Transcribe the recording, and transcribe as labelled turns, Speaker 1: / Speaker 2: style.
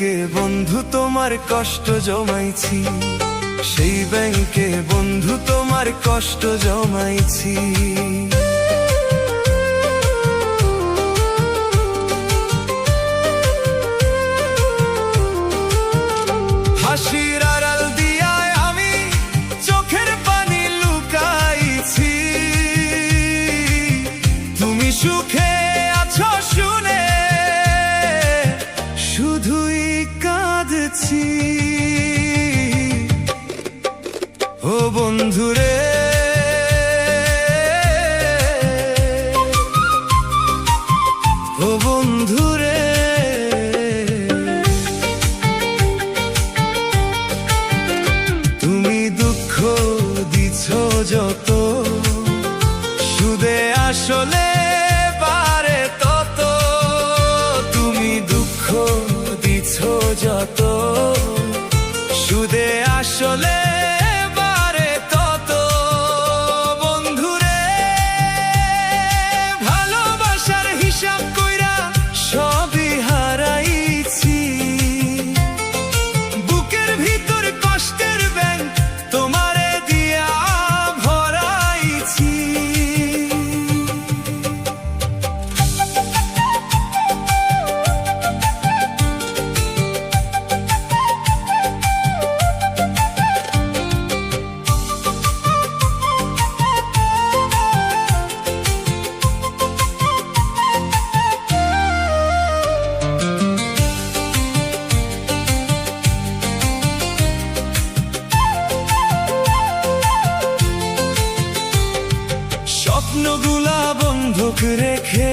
Speaker 1: ব্যাংকে বন্ধু তোমার কষ্ট জমাইছি, সেই ব্যাংকে বন্ধু তোমার কষ্ট জমাইছি। হাসির আড়াল দিয়া আমি চোখের পানি লুকাইছি, তুমি সুখে আছো শুনে শুধুই কাঁদছি। ও বন্ধুরে, ও বন্ধুরে, তুমি দুঃখ দিছ যত, সুদে আসলে পারে তত। তুমি দুঃখ দিছ যত, সুদে আসলে পারে তত। বন্ধুরে, ভালোবাসার হিসাব কইরা সবই হারাইছি, বুকের ভিতর কষ্টের ব্যাংক তোমারে দিয়া ভরাইছি। স্বপ্নগুলা বন্ধক রেখে